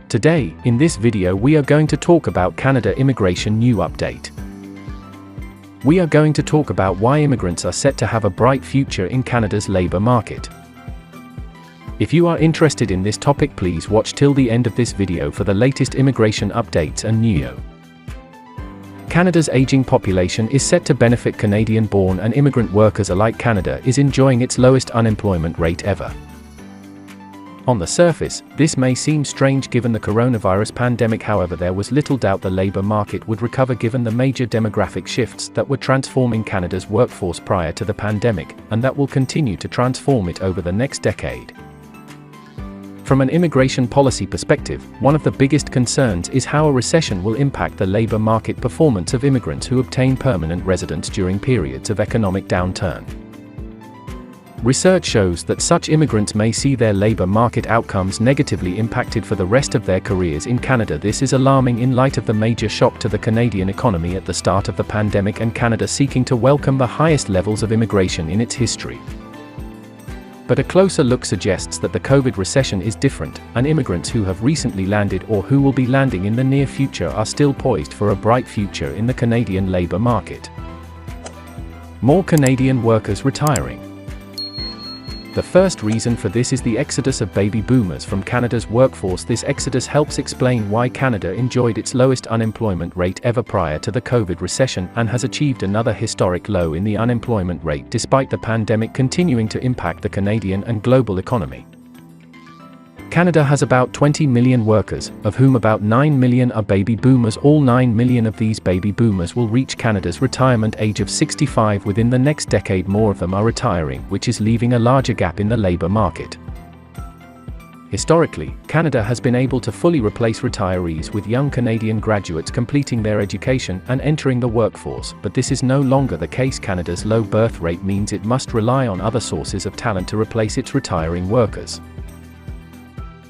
Today, in this video we are going to talk about Canada Immigration New Update. We are going to talk about why immigrants are set to have a bright future in Canada's labour market. If you are interested in this topic, please watch till the end of this video for the latest immigration updates and news. Canada's aging population is set to benefit Canadian-born and immigrant workers alike. Canada is enjoying its lowest unemployment rate ever. On the surface, this may seem strange given the coronavirus pandemic. However, there was little doubt the labour market would recover given the major demographic shifts that were transforming Canada's workforce prior to the pandemic, and that will continue to transform it over the next decade. From an immigration policy perspective, one of the biggest concerns is how a recession will impact the labour market performance of immigrants who obtain permanent residence during periods of economic downturn. Research shows that such immigrants may see their labour market outcomes negatively impacted for the rest of their careers in Canada. This is alarming in light of the major shock to the Canadian economy at the start of the pandemic and Canada seeking to welcome the highest levels of immigration in its history. But a closer look suggests that the COVID recession is different, and immigrants who have recently landed or who will be landing in the near future are still poised for a bright future in the Canadian labour market. More Canadian workers retiring. The first reason for this is the exodus of baby boomers from Canada's workforce. This exodus helps explain why Canada enjoyed its lowest unemployment rate ever prior to the COVID recession and has achieved another historic low in the unemployment rate despite the pandemic continuing to impact the Canadian and global economy. Canada has about 20 million workers, of whom about 9 million are baby boomers. All 9 million of these baby boomers will reach Canada's retirement age of 65 within the next decade. More of them are retiring, which is leaving a larger gap in the labour market. Historically, Canada has been able to fully replace retirees with young Canadian graduates completing their education and entering the workforce, but this is no longer the case. Canada's low birth rate means it must rely on other sources of talent to replace its retiring workers.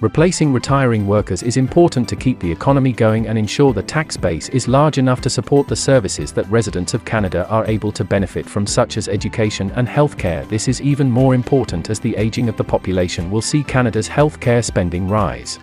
Replacing retiring workers is important to keep the economy going and ensure the tax base is large enough to support the services that residents of Canada are able to benefit from, such as education and healthcare. This is even more important as the aging of the population will see Canada's healthcare spending rise.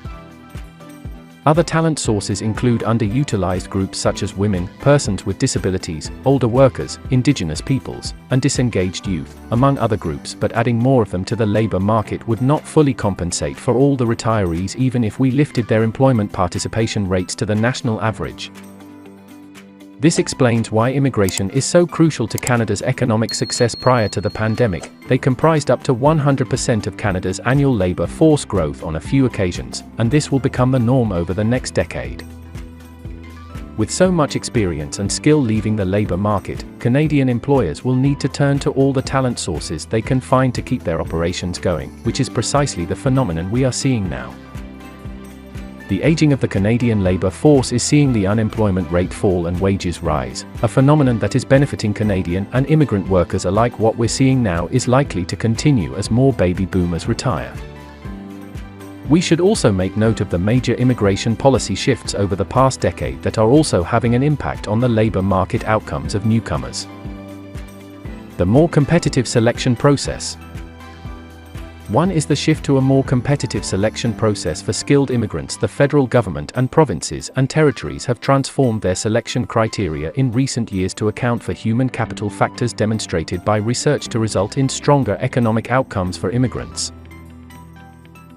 Other talent sources include underutilized groups such as women, persons with disabilities, older workers, Indigenous peoples, and disengaged youth, among other groups, but adding more of them to the labour market would not fully compensate for all the retirees even if we lifted their employment participation rates to the national average. This explains why immigration is so crucial to Canada's economic success. Prior to the pandemic, they comprised up to 100% of Canada's annual labour force growth on a few occasions, and this will become the norm over the next decade. With so much experience and skill leaving the labour market, Canadian employers will need to turn to all the talent sources they can find to keep their operations going, which is precisely the phenomenon we are seeing now. The aging of the Canadian labour force is seeing the unemployment rate fall and wages rise, a phenomenon that is benefiting Canadian and immigrant workers alike. What we're seeing now is likely to continue as more baby boomers retire. We should also make note of the major immigration policy shifts over the past decade that are also having an impact on the labour market outcomes of newcomers. The more competitive selection process. One is the shift to a more competitive selection process for skilled immigrants. The federal government and provinces and territories have transformed their selection criteria in recent years to account for human capital factors demonstrated by research to result in stronger economic outcomes for immigrants.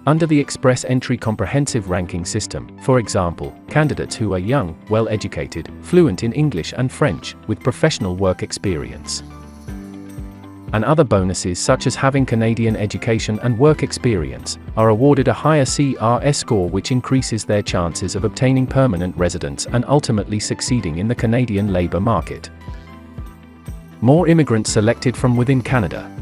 Under the Express Entry Comprehensive Ranking System, for example, candidates who are young, well-educated, fluent in English and French, with professional work experience, and other bonuses such as having Canadian education and work experience, are awarded a higher CRS score, which increases their chances of obtaining permanent residence and ultimately succeeding in the Canadian labour market. More immigrants selected from within Canada.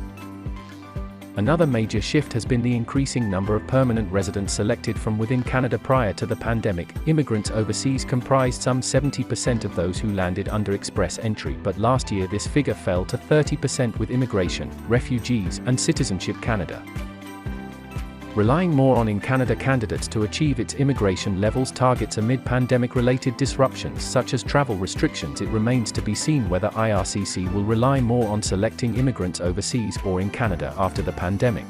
Another major shift has been the increasing number of permanent residents selected from within Canada. Prior to the pandemic, immigrants overseas comprised some 70% of those who landed under Express Entry, but last year this figure fell to 30% with Immigration, Refugees and Citizenship Canada. relying more on in-Canada candidates to achieve its immigration levels targets amid pandemic-related disruptions such as travel restrictions. It remains to be seen whether IRCC will rely more on selecting immigrants overseas or in Canada after the pandemic.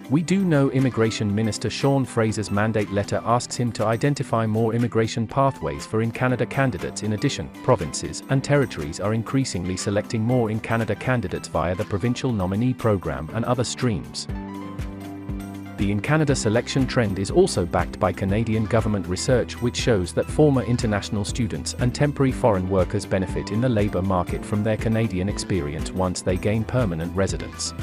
We do know Immigration Minister Sean Fraser's mandate letter asks him to identify more immigration pathways for in-Canada candidates. In addition, provinces and territories are increasingly selecting more in-Canada candidates via the provincial nominee program and other streams. The in-Canada selection trend is also backed by Canadian government research, which shows that former international students and temporary foreign workers benefit in the labour market from their Canadian experience once they gain permanent residence.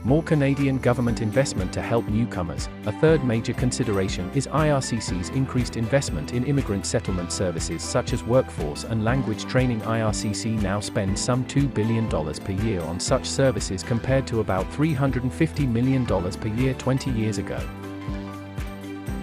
More Canadian government investment to help newcomers. A third major consideration is IRCC's increased investment in immigrant settlement services such as workforce and language training. IRCC now spends some $2 billion per year on such services compared to about $350 million per year 20 years ago.